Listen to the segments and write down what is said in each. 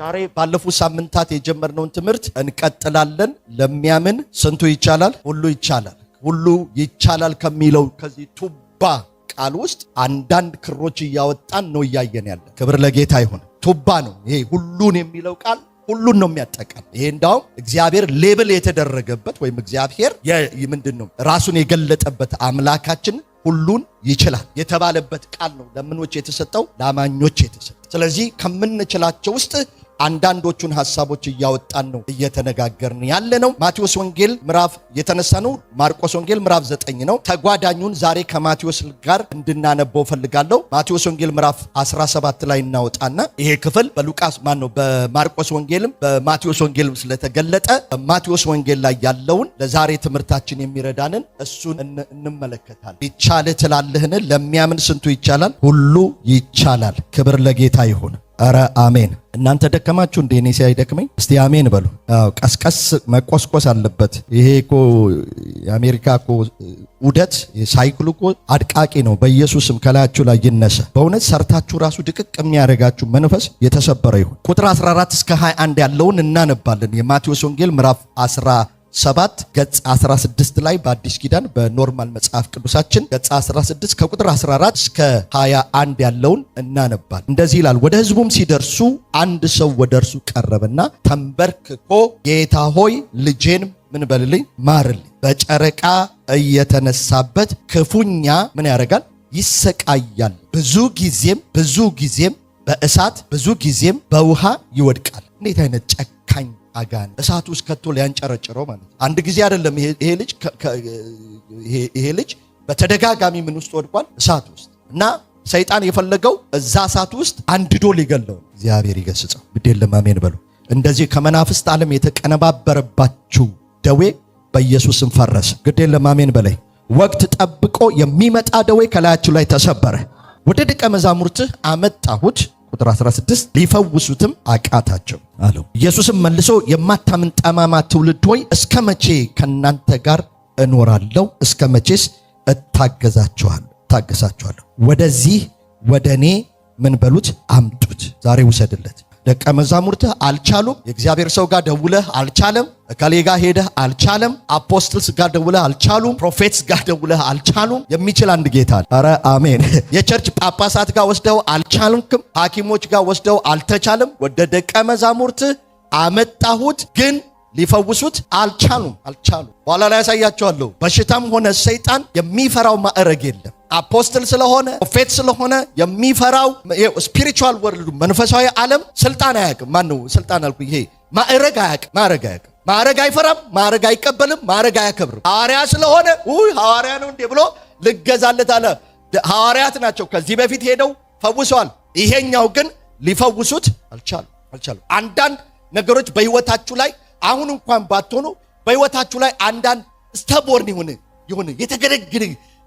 ዛሬ ባለፉት ሳምንታት የጀመርነውን ትምህርት እንቀጥላለን። ለሚያምን ስንቱ ይቻላል? ሁሉ ይቻላል። ሁሉ ይቻላል ከሚለው ከዚህ ቱባ ቃል ውስጥ አንዳንድ ክሮች እያወጣን ነው እያየን ያለ። ክብር ለጌታ ይሁን። ቱባ ነው ይሄ ሁሉን የሚለው ቃል ሁሉን ነው የሚያጠቃል። ይሄ እንዳውም እግዚአብሔር ሌብል የተደረገበት ወይም እግዚአብሔር ምንድነው ራሱን የገለጠበት አምላካችን ሁሉን ይችላል የተባለበት ቃል ነው። ለምኖች የተሰጠው ለአማኞች የተሰጠው። ስለዚህ ከምንችላቸው ውስጥ አንዳንዶቹን ሐሳቦች እያወጣን ነው እየተነጋገርን ያለ ነው። ማቴዎስ ወንጌል ምዕራፍ የተነሳ ነው። ማርቆስ ወንጌል ምዕራፍ 9 ነው። ተጓዳኙን ዛሬ ከማቴዎስ ጋር እንድናነበው ፈልጋለሁ። ማቴዎስ ወንጌል ምዕራፍ 17 ላይ እናወጣና ይሄ ክፍል በሉቃስ በማርቆስ ወንጌልም በማቴዎስ ወንጌልም ስለተገለጠ በማቴዎስ ወንጌል ላይ ያለውን ለዛሬ ትምህርታችን የሚረዳንን እሱን እንመለከታለን። ይቻል ትላለህን? ለሚያምን ስንቱ ይቻላል? ሁሉ ይቻላል። ክብር ለጌታ ይሁን። አረ አሜን። እናንተ ደከማችሁ እንዴ? እኔ ሳይደክመኝ እስቲ አሜን በሉ። ቀስቀስ መቆስቆስ አለበት። ይሄ እኮ የአሜሪካ እኮ ዑደት ሳይክሉ እኮ አድቃቂ ነው። በኢየሱስም ከላያችሁ ላይ ይነሳ። በእውነት ሰርታችሁ ራሱ ድቅቅ የሚያደርጋችሁ መንፈስ የተሰበረ ይሁን። ቁጥር 14 እስከ 21 ያለውን እናነባለን። የማቴዎስ ወንጌል ምዕራፍ 17 ገጽ 16 ላይ በአዲስ ኪዳን በኖርማል መጽሐፍ ቅዱሳችን ገጽ 16 ከቁጥር 14 እስከ 21 ያለውን እናነባል። እንደዚህ ይላል። ወደ ሕዝቡም ሲደርሱ አንድ ሰው ወደ እርሱ ቀረበና ተንበርክኮ ጌታ ሆይ ልጄን ምን በልልኝ? ማርልኝ። በጨረቃ እየተነሳበት ክፉኛ ምን ያደርጋል? ይሰቃያል። ብዙ ጊዜም በእሳት ብዙ ጊዜም በውሃ ይወድቃል። እንዴት አይነት ጨካኝ አጋን! እሳት ውስጥ ከቶ ሊያንጨረጭረው ማለት አንድ ጊዜ አይደለም። ይሄ ልጅ በተደጋጋሚ ምን ውስጥ ወድቋል? እሳት ውስጥ። እና ሰይጣን የፈለገው እዛ እሳት ውስጥ አንድዶ ሊገለው። እግዚአብሔር ይገስጸው። ግዴለም አሜን በሉ። እንደዚህ ከመናፍስት ዓለም የተቀነባበረባችሁ ደዌ በኢየሱስም ፈረሰ። ግዴለም አሜን በላይ። ወቅት ጠብቆ የሚመጣ ደዌ ከላያችሁ ላይ ተሰበረ። ወደ ደቀ መዛሙርትህ አመጣሁት። ቁጥር 16 ሊፈውሱትም አቃታቸው አለው። ኢየሱስም መልሶ የማታምን ጠማማ ትውልድ ሆይ እስከ መቼ ከናንተ ጋር እኖራለሁ? እስከ መቼስ እታገሳችኋለሁ? ወደዚህ ወደ እኔ ምን በሉት? አምጡት። ዛሬ ውሰድለት። ደቀ መዛሙርትህ አልቻሉም። የእግዚአብሔር ሰው ጋር ደውለህ አልቻለም። እከሌ ጋር ሄደህ አልቻለም። አፖስትልስ ጋር ደውለህ አልቻሉም። ፕሮፌትስ ጋር ደውለህ አልቻሉም። የሚችል አንድ ጌታ አለ። ኧረ አሜን። የቸርች ጳጳሳት ጋር ወስደው አልቻልክም። ሐኪሞች ጋር ወስደው አልተቻለም። ወደ ደቀ መዛሙርትህ አመጣሁት፣ ግን ሊፈውሱት አልቻሉም። በኋላ ላይ ያሳያቸዋለሁ። በሽታም ሆነ ሰይጣን የሚፈራው ማዕረግ የለም። አፖስትል ስለሆነ ፕሮፌት ስለሆነ የሚፈራው ስፒሪቹዋል ወርልድ መንፈሳዊ ዓለም ስልጣን አያውቅም። ማነው ስልጣን አልኩ? ይሄ ማዕረግ አያውቅም። ማዕረግ አይፈራም። ማዕረግ አይቀበልም። ማዕረግ አያከብርም። ሐዋርያ ስለሆነ ሐዋርያ ነው እንዴ ብሎ ልገዛለት አለ። ሐዋርያት ናቸው ከዚህ በፊት ሄደው ፈውሰዋል። ይሄኛው ግን ሊፈውሱት አልቻሉ። አንዳንድ ነገሮች በህይወታችሁ ላይ አሁን እንኳን ባትሆኑ በህይወታችሁ ላይ አንዳንድ ስተቦርን ይሁን የተገደግድ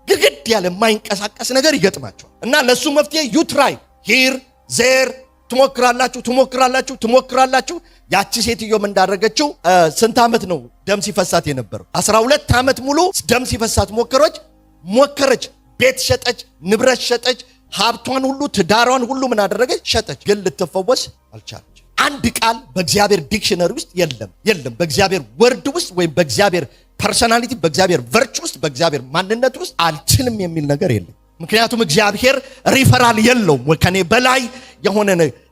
ግድግድ ያለ የማይንቀሳቀስ ነገር ይገጥማቸዋል። እና ለሱ መፍትሄ ዩትራይ ሂር ዜር ትሞክራላችሁ። ያቺ ሴትዮም እንዳደረገችው ስንት ዓመት ነው ደም ሲፈሳት የነበረው? 12 ዓመት ሙሉ ደም ሲፈሳት ሞከረች። ቤት ሸጠች፣ ንብረት ሸጠች፣ ሀብቷን ሁሉ ትዳሯን ሁሉ ምን አደረገች? ሸጠች። ግን ልትፈወስ አልቻለች። አንድ ቃል በእግዚአብሔር ዲክሽነሪ ውስጥ የለም። በእግዚአብሔር ወርድ ውስጥ ወይም በእግዚአብሔር ፐርሰናሊቲ በእግዚአብሔር ቨርቹ ውስጥ በእግዚአብሔር ማንነት ውስጥ አልችልም የሚል ነገር የለም። ምክንያቱም እግዚአብሔር ሪፈራል የለውም። ከኔ በላይ የሆነ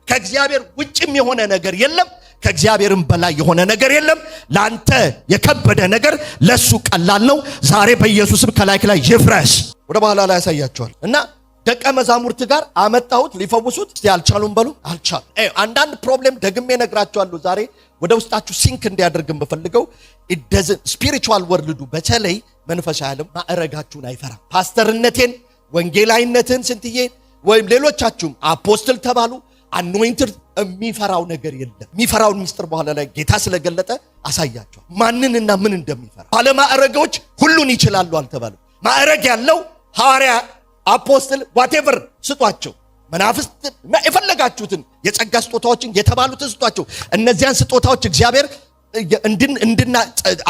ከእግዚአብሔር ውጭም የሆነ ነገር የለም። ከእግዚአብሔርም በላይ የሆነ ነገር የለም። ለአንተ የከበደ ነገር ለሱ ቀላል ነው። ዛሬ በኢየሱስም ከላይ ይፍረስ። ወደ በኋላ ላይ ያሳያቸዋል። እና ደቀ መዛሙርት ጋር አመጣሁት ሊፈውሱት እስቲ አልቻሉም በሉ። አልቻሉ። አንዳንድ ፕሮብሌም ደግሜ ነግራቸዋለሁ። ዛሬ ወደ ውስጣችሁ ሲንክ እንዲያደርግም በፈልገው ስፒሪቹዋል ወርልዱ በተለይ መንፈሳዊ ዓለም ማዕረጋችሁን አይፈራም። ፓስተርነቴን፣ ወንጌላይነትን ስንትዬ ወይም ሌሎቻችሁም አፖስትል ተባሉ አኖይንትድ የሚፈራው ነገር የለም። የሚፈራውን ሚስጥር በኋላ ላይ ጌታ ስለገለጠ አሳያቸዋል። ማንንና ምን እንደሚፈራ። ባለማዕረጎች ሁሉን ይችላሉ አልተባለም። ማዕረግ ያለው ሐዋርያ፣ አፖስትል ዋቴቨር ስጧቸው። መናፍስት የፈለጋችሁትን የጸጋ ስጦታዎችን የተባሉትን ስጧቸው። እነዚያን ስጦታዎች እግዚአብሔር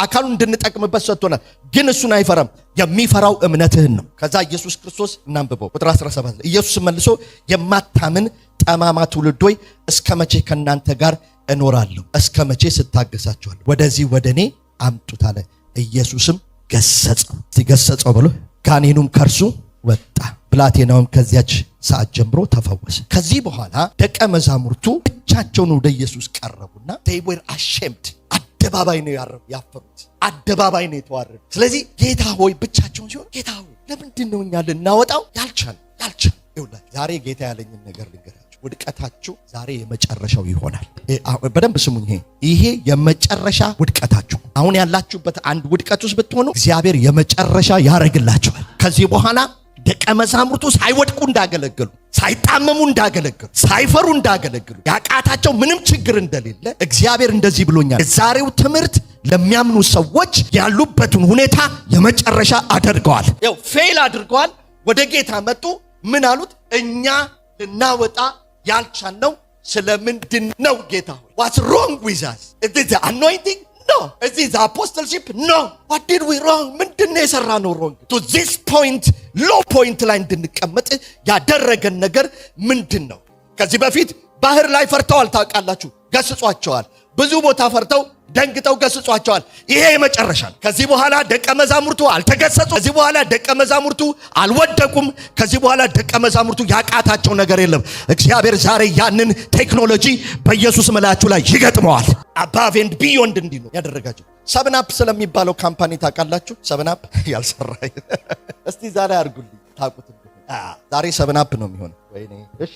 አካሉን እንድንጠቅምበት ሰጥቶናል። ግን እሱን አይፈራም። የሚፈራው እምነትህን ነው። ከዛ ኢየሱስ ክርስቶስ እናንብበው ቁጥር 17 ኢየሱስ መልሶ የማታምን ጠማማ ትውልድ ሆይ እስከ መቼ ከእናንተ ጋር እኖራለሁ? እስከ መቼ ስታገሳችኋለሁ? ወደዚህ ወደ እኔ አምጡት አለ። ኢየሱስም ገሰጸው። ሲገሰጸው ብሎ ጋኔኑም ከርሱ ወጣ። ብላቴናውም ከዚያች ሰዓት ጀምሮ ተፈወሰ። ከዚህ በኋላ ደቀ መዛሙርቱ ብቻቸውን ወደ ኢየሱስ ቀረቡና they were ashamed። አደባባይ ነው ያፈሩት። አደባባይ ነው የተዋረዱት። ስለዚህ ጌታ ሆይ ብቻቸውን ሲሆን ጌታ ሆይ ለምንድን ነው እኛ ልናወጣው ያልቻል? ይኸውላችሁ ዛሬ ጌታ ያለኝን ነገር ልንገራችሁ። ውድቀታችሁ ዛሬ የመጨረሻው ይሆናል። በደንብ ስሙኝ። ይሄ የመጨረሻ ውድቀታችሁ። አሁን ያላችሁበት አንድ ውድቀት ውስጥ ብትሆኑ እግዚአብሔር የመጨረሻ ያረግላችኋል። ከዚህ በኋላ ደቀ መዛሙርቱ ሳይወድቁ እንዳገለገሉ፣ ሳይጣመሙ እንዳገለገሉ፣ ሳይፈሩ እንዳገለገሉ፣ ያቃታቸው ምንም ችግር እንደሌለ እግዚአብሔር እንደዚህ ብሎኛል። የዛሬው ትምህርት ለሚያምኑ ሰዎች ያሉበትን ሁኔታ የመጨረሻ አድርገዋል። ያው ፌል አድርገዋል። ወደ ጌታ መጡ። ምን አሉት? እኛ ልናወጣ ያልቻልነው ስለምንድን ነው ጌታ ሆይ? What's wrong with us? Is it the anointing? No. Is it the apostleship? No. What did we wrong? ምንድን ነው የሰራነው wrong? To this point, low point ላይ እንድንቀመጥ ያደረገን ነገር ምንድን ነው? ከዚህ በፊት ባህር ላይ ፈርተዋል። ታውቃላችሁ፣ ገስጿቸዋል። ብዙ ቦታ ፈርተው ደንግጠው ገስጿቸዋል። ይሄ የመጨረሻ ነው። ከዚህ በኋላ ደቀ መዛሙርቱ አልተገሰጹ። ከዚህ በኋላ ደቀ መዛሙርቱ አልወደቁም። ከዚህ በኋላ ደቀ መዛሙርቱ ያቃታቸው ነገር የለም። እግዚአብሔር ዛሬ ያንን ቴክኖሎጂ በኢየሱስ ምላችሁ ላይ ይገጥመዋል። አባቭ ኤንድ ቢዮንድ እንዲህ ነው ያደረጋቸው። ሰብናፕ ስለሚባለው ካምፓኒ ታውቃላችሁ? ሰብናፕ ያልሰራ እስቲ ዛሬ አድርጉልኝ ታውቁት። ዛሬ ሰብናፕ ነው የሚሆነው። ወይኔ እሺ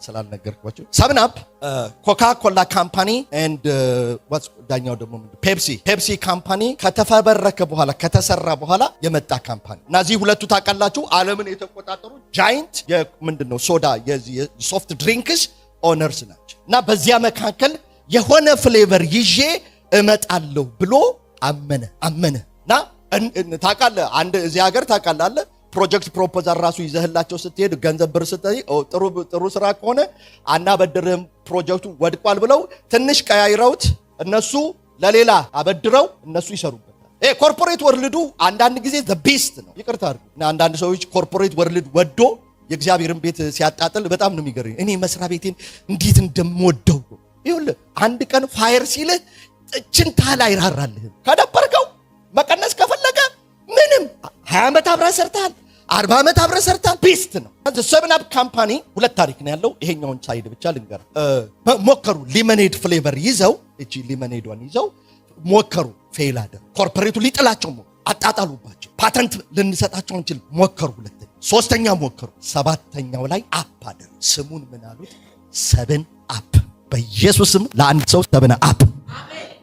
ስላልነገርኳችሁ ሰብናፕ ኮካ ኮላ ካምፓኒ ኤንድ ዋትስ ዳኛው ደግሞ ፔፕሲ ካምፓኒ ከተፈበረከ በኋላ ከተሰራ በኋላ የመጣ ካምፓኒ እና እዚህ ሁለቱ ታውቃላችሁ ዓለምን የተቆጣጠሩ ጃይንት ምንድነው ሶዳ የሶፍት ድሪንክስ ኦነርስ ናቸው። እና በዚያ መካከል የሆነ ፍሌቨር ይዤ እመጣለሁ ብሎ አመነ እና ታውቃለህ አንድ እዚህ ሀገር ታውቃለህ ፕሮጀክት ፕሮፖዛል ራሱ ይዘህላቸው ስትሄድ ገንዘብ ብር ስትይ ጥሩ ስራ ከሆነ አናበድርህም ፕሮጀክቱ ወድቋል ብለው ትንሽ ቀያይረውት እነሱ ለሌላ አበድረው እነሱ ይሰሩበታል። ኮርፖሬት ወርልዱ አንዳንድ ጊዜ ዘ ቤስት ነው። ይቅርታ አድርጉ እና አንዳንድ ሰዎች ኮርፖሬት ወርልድ ወዶ የእግዚአብሔርን ቤት ሲያጣጥል በጣም ነው የሚገርመኝ። እኔ መስሪያ ቤቴን እንዴት እንደምወደው ይኸውልህ አንድ ቀን ፋየር ሲልህ ጭንታ ላይ ይራራልህ። ከደበርከው መቀነስ ከፈለገ ምንም 20 ዓመት አብረህ ሰርተሃል፣ 40 ዓመት አብረህ ሰርተሃል። ቤስት ነው። ሰብናፕ ካምፓኒ ሁለት ታሪክ ነው ያለው። ይሄኛውን ሳይድ ብቻ ልንገር። ሞከሩ ሊመኔድ ፍሌቨር ይዘው እቺ ሊመኔዷን ይዘው ሞከሩ፣ ፌል አደረጉ። ኮርፖሬቱ ሊጥላቸው አጣጣሉባቸው። ፓተንት ልንሰጣቸው እንችል ሞከሩ። ሁለተኛ ሶስተኛ ሞከሩ። ሰባተኛው ላይ አፕ አደረጉ። ስሙን ምን አሉት? ሰብን አፕ። በኢየሱስም ለአንድ ሰው ሰብን አፕ። አሜን።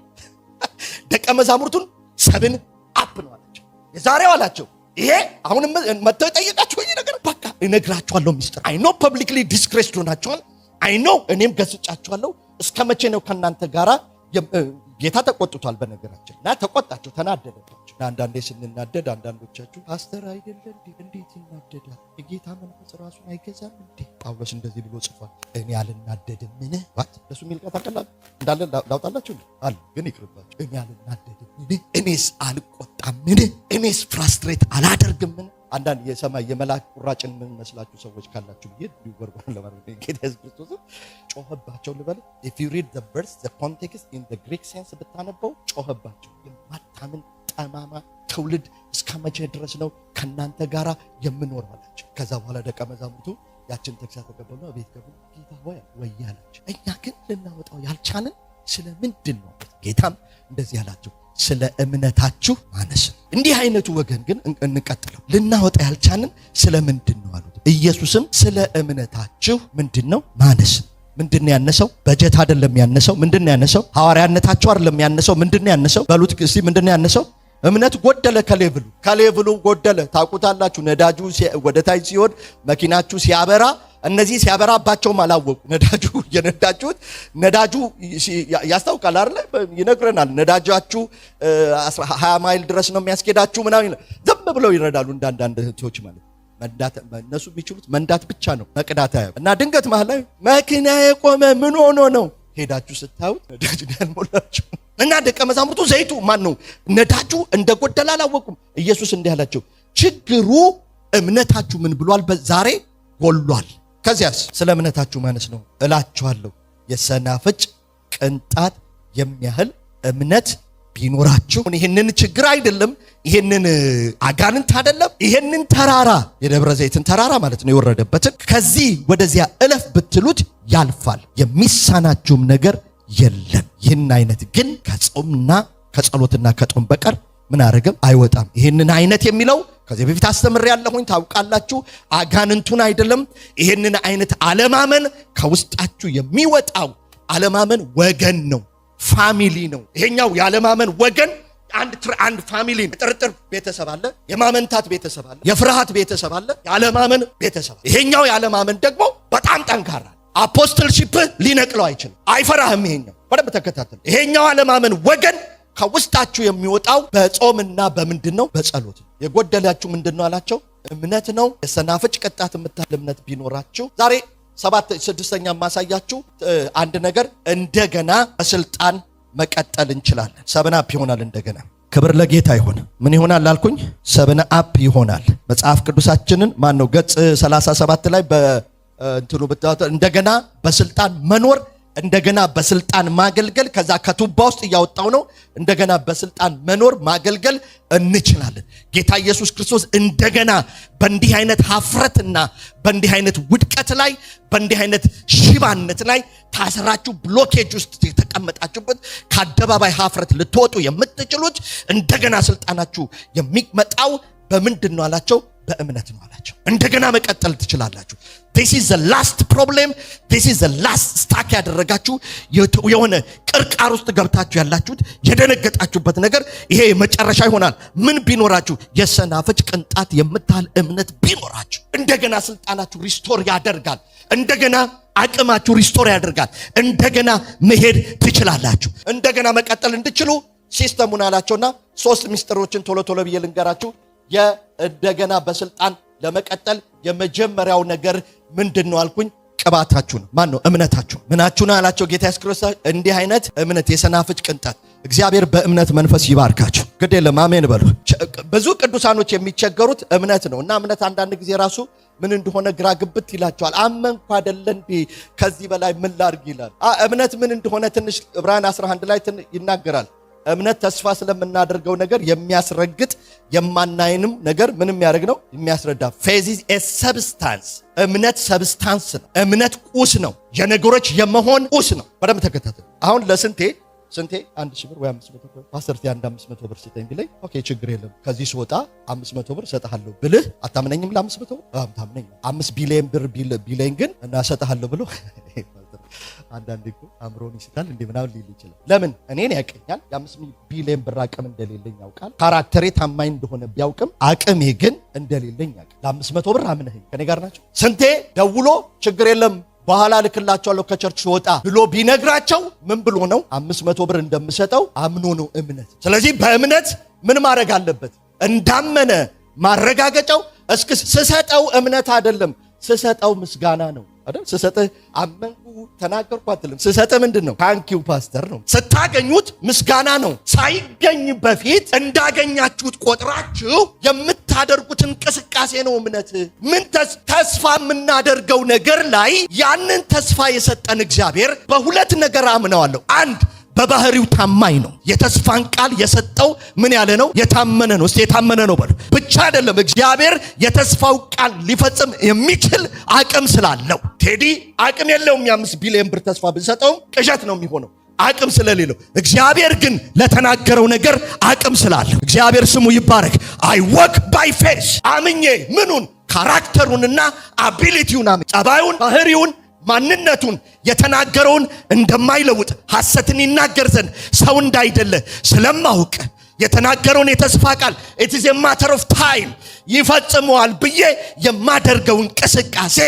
ደቀ መዛሙርቱን ሰብን አፕ ነው የዛሬው አላቸው። ይሄ አሁን መተው ጠይቃችሁ ወይ ነገር በቃ እነግራችኋለሁ ሚስጥር። አይ ኖ ፐብሊክሊ ዲስክሬስድ ሆናችኋል። አይ ኖ እኔም ገስጫችኋለሁ። እስከ መቼ ነው ከናንተ ጋራ? ጌታ ተቆጥቷል በነገራችን እና ተቆጣቸው፣ ተናደደባቸው። አንዳንዴ ስንናደድ አንዳንዶቻችሁ ፓስተር አይደለም እንዴት ይናደዳል? የጌታ መንፈስ ራሱን አይገዛም እንዴ? ጳውሎስ እንደዚህ ብሎ ጽፏል። እኔ አልናደድም። ምን ዋት ለሱ ሚልቃ ታቀላል እንዳለ ላውጣላችሁ አለ። ግን ይቅርባችሁ። እኔ አልናደድም። እኔስ አልቆጣም። እኔስ ፍራስትሬት አላደርግም። አንዳንድ የሰማይ የመላክ ቁራጭን ምን መስላችሁ ሰዎች ካላችሁ ብዬ ዲወርጓን ለማድረግ ጌታ ኢየሱስ ክርስቶስ ጮህባቸው ልበል። if you read the verse the context in the Greek sense ብታነበው ጮህባቸው። የማታምን ጠማማ ትውልድ እስከ መቼ ድረስ ነው ከናንተ ጋራ የምኖር አላቸው። ከዛ በኋላ ደቀ መዛሙርቱ ያችን ተግሳጽ ተቀበሉ። ቤት ገቡ። ጌታ ሆይ ወያላቸው። እኛ ግን ልናወጣው ያልቻልን ስለምንድን ነው? ጌታም እንደዚህ አላቸው፣ ስለ እምነታችሁ ማነስ። እንዲህ አይነቱ ወገን ግን እንቀጥለው ልናወጣ ያልቻልን ስለምንድን ነው አሉት። ኢየሱስም ስለ እምነታችሁ ምንድነው ማነስ? ምንድነው ያነሰው? በጀት አይደለም ያነሰው። ምንድነው ያነሰው? ሐዋርያነታችሁ አይደለም ያነሰው። ምንድነው ያነሰው? በሉት እስቲ ምንድነው ያነሰው? እምነት ጎደለ። ከሌቭሉ ጎደለ። ታውቁታላችሁ። ነዳጁ ወደ ታች ሲወድ መኪናችሁ ሲያበራ እነዚህ ሲያበራባቸውም አላወቁ። ነዳጁ የነዳችሁት ነዳጁ ያስታውቃል አይደል? ይነግረናል። ነዳጃችሁ 20 ማይል ድረስ ነው የሚያስኬዳችሁ ምናምን ዝም ብለው ይረዳሉ። እንዳንዳንድ እህቶች ማለት መንዳት እነሱ የሚችሉት መንዳት ብቻ ነው፣ መቅዳት አያውቁም። እና ድንገት መሀል ላይ መኪና የቆመ ምን ሆኖ ነው ሄዳችሁ ስታዩት ነዳጅ ያልሞላችሁ እና ደቀ መዛሙርቱ ዘይቱ ማን ነው ነዳጁ እንደጎደለ አላወቁም። ኢየሱስ እንዲህ አላቸው፣ ችግሩ እምነታችሁ ምን ብሏል? ዛሬ ጎሏል። ከዚያስ ስለ እምነታችሁ ማነስ ነው እላችኋለሁ የሰናፍጭ ቅንጣት የሚያህል እምነት ቢኖራችሁ ይሄንን ችግር አይደለም፣ ይሄንን አጋንንት አይደለም፣ ይሄንን ተራራ የደብረ ዘይትን ተራራ ማለት ነው የወረደበትን ከዚህ ወደዚያ እለፍ ብትሉት ያልፋል፣ የሚሳናችሁም ነገር የለም። ይህን አይነት ግን ከጾምና ከጸሎትና ከጦም በቀር ምን አረገም አይወጣም። ይሄንን አይነት የሚለው ከዚህ በፊት አስተምሬያለሁኝ ታውቃላችሁ። አጋንንቱን አይደለም። ይሄንን አይነት አለማመን ከውስጣችሁ የሚወጣው አለማመን ወገን ነው፣ ፋሚሊ ነው። ይሄኛው ያለማመን ወገን አንድ ፋሚሊ ነው። ጥርጥር ቤተሰብ አለ፣ የማመንታት ቤተሰብ አለ፣ የፍርሃት ቤተሰብ አለ፣ ያለማመን ቤተሰብ አለ። ይሄኛው ያለማመን ደግሞ በጣም ጠንካራ አፖስትልሺፕ ሊነቅለው አይችልም፣ አይፈራህም። ይሄኛው በደንብ ተከታተል። ይሄኛው አለማመን ወገን ከውስጣችሁ የሚወጣው በጾምና በምንድነው? በጸሎት። የጎደላችሁ ምንድነው አላቸው? እምነት ነው። የሰናፍጭ ቅንጣት የምታህል እምነት ቢኖራችሁ ዛሬ 6ኛ ማሳያችሁ አንድ ነገር እንደገና በስልጣን መቀጠል እንችላለን። 7 አፕ ይሆናል። እንደገና ክብር ለጌታ ይሁን። ምን ይሆናል አልኩኝ? 7 አፕ ይሆናል። መጽሐፍ ቅዱሳችንን ማን ነው ገጽ 37 ላይ በእንትኑ እንደገና በስልጣን መኖር፣ እንደገና በስልጣን ማገልገል። ከዛ ከቱባ ውስጥ እያወጣው ነው። እንደገና በስልጣን መኖር ማገልገል እንችላለን። ጌታ ኢየሱስ ክርስቶስ እንደገና በእንዲህ አይነት ሀፍረትና በእንዲህ አይነት ውድቀት ላይ በእንዲህ አይነት ሽባነት ላይ ታስራችሁ ብሎኬጅ ውስጥ የተቀመጣችሁበት ከአደባባይ ሀፍረት ልትወጡ የምትችሉት እንደገና ስልጣናችሁ የሚመጣው በምንድን ነው አላቸው? በእምነት ነው አላቸው። እንደገና መቀጠል ትችላላችሁ። this is the last problem, this is the last ስታክ ያደረጋችሁ የሆነ ቅርቃር ውስጥ ገብታችሁ ያላችሁት የደነገጣችሁበት ነገር ይሄ መጨረሻ ይሆናል። ምን ቢኖራችሁ? የሰናፍጭ ቅንጣት የምታህል እምነት ቢኖራችሁ እንደገና ስልጣናችሁ ሪስቶር ያደርጋል። እንደገና አቅማችሁ ሪስቶር ያደርጋል። እንደገና መሄድ ትችላላችሁ። እንደገና መቀጠል እንድችሉ ሲስተሙን አላቸውና 3 ሚስጥሮችን ቶሎ ቶሎ ብዬ ልንገራችሁ። እንደገና በስልጣን ለመቀጠል የመጀመሪያው ነገር ምንድነው አልኩኝ? ቅባታችሁ ነው። ማን ነው? እምነታችሁ። ምናችሁ ነው አላቸው ጌታ ኢየሱስ ክርስቶስ። እንዲህ አይነት እምነት የሰናፍጭ ቅንጣት። እግዚአብሔር በእምነት መንፈስ ይባርካችሁ። ግድ የለም አሜን በሉ። ብዙ ቅዱሳኖች የሚቸገሩት እምነት ነው እና እምነት አንዳንድ ጊዜ ራሱ ምን እንደሆነ ግራ ግብት ይላቸዋል። አመንኩ አይደለ እንዴ ከዚህ በላይ ምን ላድርግ ይላል። እምነት ምን እንደሆነ ትንሽ ዕብራውያን 11 ላይ ይናገራል። እምነት ተስፋ ስለምናደርገው ነገር የሚያስረግጥ የማናየንም ነገር ምንም ያደርግ ነው የሚያስረዳ። ፌዝ ኢዝ ኤ ሰብስታንስ። እምነት ሰብስታንስ ነው። እምነት ቁስ ነው። የነገሮች የመሆን ቁስ ነው። በደንብ ተከታተሉ። አሁን ለስንቴ 1000 ብር ወይ 500 ብር ፓስተር 500 ብር ስጠኝ ቢለኝ ኦኬ ችግር የለም ከዚህ ስወጣ 500 ብር ሰጣለሁ ብልህ አታምነኝም? ለ500 ብር ታምነኝ። 5 ቢሊዮን ብር ቢለኝ ግን እና ሰጣለሁ ብሎ አንዳንዴ እኮ አምሮን ይስታል እንዴ ምናምን ሊል ይችላል። ለምን? እኔን ያቀኛል። የ5 ቢሊዮን ብር አቅም እንደሌለኝ ያውቃል። ካራክተሬ ታማኝ እንደሆነ ቢያውቅም አቅሜ ግን እንደሌለኝ ያውቃል። ለ500 ብር አምነኝ ከኔ ጋር ናቸው። ስንቴ ደውሎ ችግር የለም በኋላ ልክላቸዋለሁ ከቸርች ወጣ ብሎ ቢነግራቸው ምን ብሎ ነው? 500 ብር እንደምሰጠው አምኖ ነው እምነት። ስለዚህ በእምነት ምን ማድረግ አለበት? እንዳመነ ማረጋገጫው። እስኪ ስሰጠው እምነት አይደለም ስሰጠው ምስጋና ነው አይደል? ስሰጠህ አመንኩ ተናገርኩ አትልም። ስሰጠህ ምንድነው? ታንኪው ፓስተር ነው። ስታገኙት ምስጋና ነው። ሳይገኝ በፊት እንዳገኛችሁት ቆጥራችሁ የምታደርጉት እንቅስቃሴ ነው እምነት። ምን ተስፋ የምናደርገው ነገር ላይ ያንን ተስፋ የሰጠን እግዚአብሔር በሁለት ነገር አምነዋለሁ። አንድ በባህሪው ታማኝ ነው። የተስፋን ቃል የሰጠው ምን ያለ ነው? የታመነ ነው። እስቲ የታመነ ነው በሉ። ብቻ አይደለም እግዚአብሔር የተስፋው ቃል ሊፈጽም የሚችል አቅም ስላለው። ቴዲ አቅም የለውም። የ5 ቢሊዮን ብር ተስፋ ብንሰጠውም ቅዠት ነው የሚሆነው አቅም ስለሌለው። እግዚአብሔር ግን ለተናገረው ነገር አቅም ስላለው እግዚአብሔር ስሙ ይባረክ። አይ ወክ ባይ ፌዝ አምኜ ምኑን? ካራክተሩንና አቢሊቲውን አምኜ ጸባዩን፣ ባህሪውን፣ ማንነቱን የተናገረውን እንደማይለውጥ ሐሰትን ይናገር ዘንድ ሰው እንዳይደለ ስለማውቅ የተናገረውን የተስፋ ቃል it is a matter of time ይፈጽመዋል ብዬ የማደርገው እንቅስቃሴ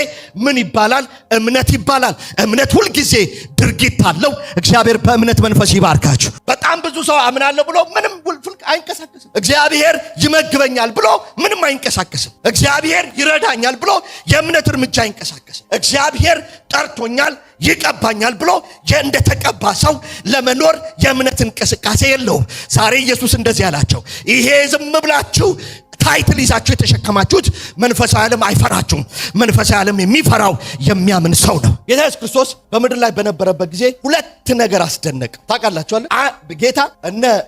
ምን ይባላል? እምነት ይባላል። እምነት ሁል ጊዜ ድርጊት አለው። እግዚአብሔር በእምነት መንፈስ ይባርካችሁ። በጣም ብዙ ሰው አምናለሁ ብሎ ምንም ፍልቅ አይንቀሳቀስም። እግዚአብሔር ይመግበኛል ብሎ ምንም አይንቀሳቀስም። እግዚአብሔር ይረዳኛል ብሎ የእምነት እርምጃ አይንቀሳቀስም። እግዚአብሔር ጠርቶኛል ይቀባኛል ብሎ እንደተቀባ ሰው ለመኖር የእምነት እንቅስቃሴ የለውም። ዛሬ ኢየሱስ እንደዚህ አላቸው፣ ይሄ ዝም ብላችሁ ታይትል ይዛችሁ የተሸከማችሁት መንፈሳዊ ዓለም አይፈራችሁም። መንፈሳዊ ዓለም የሚፈራው የሚያምን ሰው ነው። ጌታ ኢየሱስ ክርስቶስ በምድር ላይ በነበረበት ጊዜ ሁለት ነገር አስደነቀ። ታውቃላችሁ ጌታ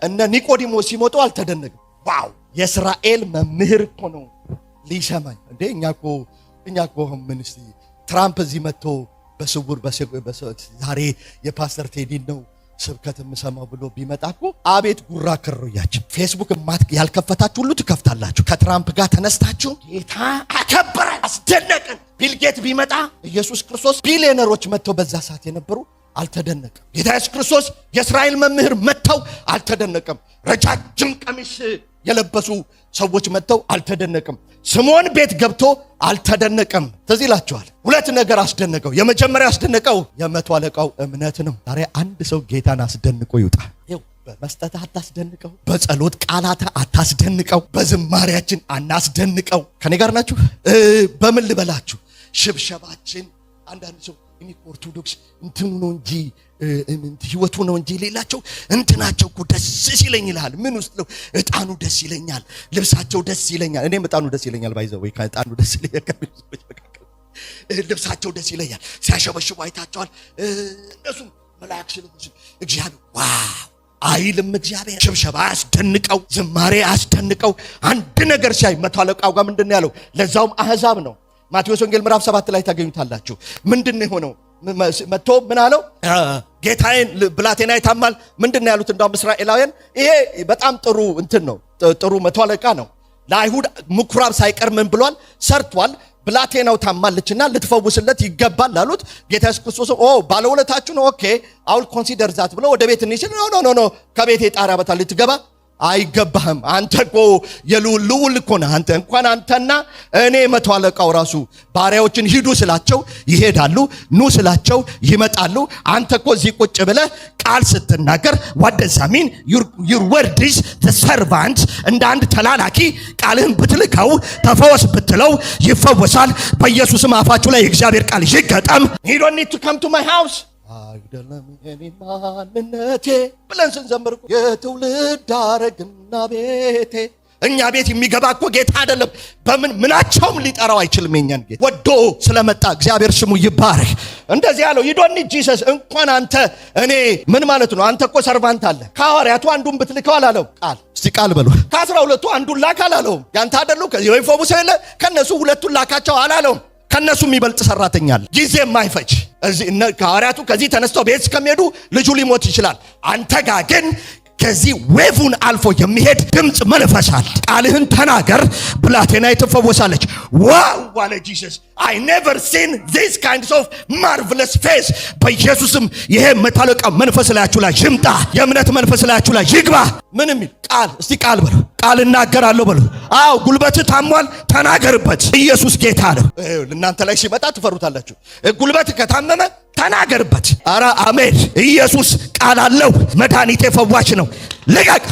እነ ኒቆዲሞስ ሲመጡ አልተደነቀም። ዋው የእስራኤል መምህር እኮ ነው ሊሰማኝ እንዴ! እኛ እኮ ምን እስቲ ትራምፕ እዚህ መጥቶ በስውር ዛሬ የፓስተር ቴዲን ነው ስብከት የምሰማው ብሎ ቢመጣ እኮ አቤት ጉራ ክሩያችን። ፌስቡክ ያልከፈታችሁ ሁሉ ትከፍታላችሁ። ከትራምፕ ጋር ተነስታችሁ ጌታ አከበረን አስደነቀን። ቢልጌት ቢመጣ ኢየሱስ ክርስቶስ ቢሊዮነሮች መጥተው በዛ ሰዓት የነበሩ አልተደነቀም። ጌታ ኢየሱስ ክርስቶስ የእስራኤል መምህር መጥተው አልተደነቀም። ረጃጅም ቀሚስ የለበሱ ሰዎች መጥተው አልተደነቀም። ስምዖን ቤት ገብቶ አልተደነቀም። ትዝ ይላችኋል። ሁለት ነገር አስደነቀው። የመጀመሪያ አስደነቀው የመቶ አለቃው እምነት ነው። ዛሬ አንድ ሰው ጌታን አስደንቆ ይውጣ። በመስጠት አታስደንቀው፣ በጸሎት ቃላት አታስደንቀው፣ በዝማሪያችን አናስደንቀው። ከኔ ጋር ናችሁ? በምን ልበላችሁ? ሽብሸባችን አንዳንድ ሰው እኔ ኦርቶዶክስ እንትኑ ነው እንጂ ህይወቱ ነው እንጂ ሌላቸው እንትናቸው እኮ ደስ ሲለኝ ይላል። ምን ውስጥ ነው? እጣኑ ደስ ይለኛል፣ ልብሳቸው ደስ ይለኛል። እኔም እጣኑ ደስ ይለኛል። ባይዘው ወይ ከእጣኑ ደስ ይለኛል። ልብሳቸው ደስ ይለኛል። ሲያሸበሽቡ አይታቸዋል። እነሱ መላእክት ስለሆኑ እግዚአብሔር ዋው አይልም። እግዚአብሔር ሽብሸባ አያስደንቀው፣ ዝማሬ አያስደንቀው። አንድ ነገር ሲያይ መቶ አለቃው ጋር ምንድን ነው ያለው? ለዛውም አህዛብ ነው። ማቴዎስ ወንጌል ምዕራፍ 7 ላይ ታገኙታላችሁ። ምንድን ነው የሆነው? መጥቶ ምን አለው? ጌታዬን ብላቴና ይታማል። ምንድን ነው ያሉት? እንደውም እስራኤላውያን ይሄ በጣም ጥሩ እንትን ነው፣ ጥሩ መቶ አለቃ ነው። ለአይሁድ ምኩራብ ሳይቀር ምን ብሏል? ሰርቷል። ብላቴናው ታማለችና ልትፈውስለት ይገባል አሉት። ጌታ ኢየሱስ ክርስቶስ ባለውለታችሁ ነው፣ ኦኬ አውል ኮንሲደር ዛት ብሎ ወደ ቤት እንይችል ኖ ከቤቴ ጣሪያ በታች ልትገባ አይገባህም። አንተ እኮ የልዑል እኮ ነህ። አንተ እንኳን አንተና እኔ መቶ አለቃው ራሱ ባሪያዎችን ሂዱ ስላቸው ይሄዳሉ፣ ኑ ስላቸው ይመጣሉ። አንተ እኮ እዚህ ቁጭ ብለህ ቃል ስትናገር what does that mean? your word is the servant። እንደ አንድ ተላላኪ ቃልህን ብትልከው ተፈወስ ብትለው ይፈወሳል። በኢየሱስም አፋችሁ ላይ የእግዚአብሔር ቃል ይገጠም። you don't need to come to my house። አይደለም የኔ ማንነቴ ብለን ስንዘምር የትውልድ ሐረግና ቤቴ። እኛ ቤት የሚገባ እኮ ጌታ አይደለም። ምናቸውም ሊጠራው አይችልም። የኛን ጌታ ወዶ ስለመጣ እግዚአብሔር ስሙ ይባረክ። እንደዚህ ያለው ይዶኒ ጂሰስ እንኳን አንተ እኔ ምን ማለት ነው? አንተ እኮ ሰርቫንት አለ። ከሐዋርያቱ አንዱን ብትልከው አላለው። ቃል እስቲ ቃል በሉ። ከ12ቱ አንዱን ላክ አላለውም። ያንተ አይደሉ ከዚህ ወይ ፈውስ የለ ከነሱ ሁለቱን ላካቸው አላለውም። ከነሱ የሚበልጥ ሰራተኛ አለ፣ ጊዜ የማይፈጅ ሐዋርያቱ ከዚህ ተነስተው ቤት እስከሚሄዱ ልጁ ሊሞት ይችላል። አንተ ጋር ግን ከዚህ ዌቭን አልፎ የሚሄድ ድምፅ መንፈስ አለ። ቃልህን ተናገር፣ ብላቴናዬ ትፈወሳለች። ዋው አለ ጂሰስ። I never seen this kind of marvelous face። በኢየሱስም ይሄ መታለቃ መንፈስ ላያችሁ ላይ ይምጣ። የእምነት መንፈስ ላያችሁ ላይ ይግባ። ምን የሚል ቃል? እስቲ ቃል በሉ። ቃል እናገራለሁ በሉ። አዎ ጉልበትህ ታሟል፣ ተናገርበት። ኢየሱስ ጌታ ነው። እናንተ ላይ ሲመጣ ትፈሩታላችሁ። ጉልበትህ ከታመመ ተናገርበት። አረ አሜን። ኢየሱስ ቃል አለው። መድኃኒቴ ፈዋሽ ነው። ልቀቅ።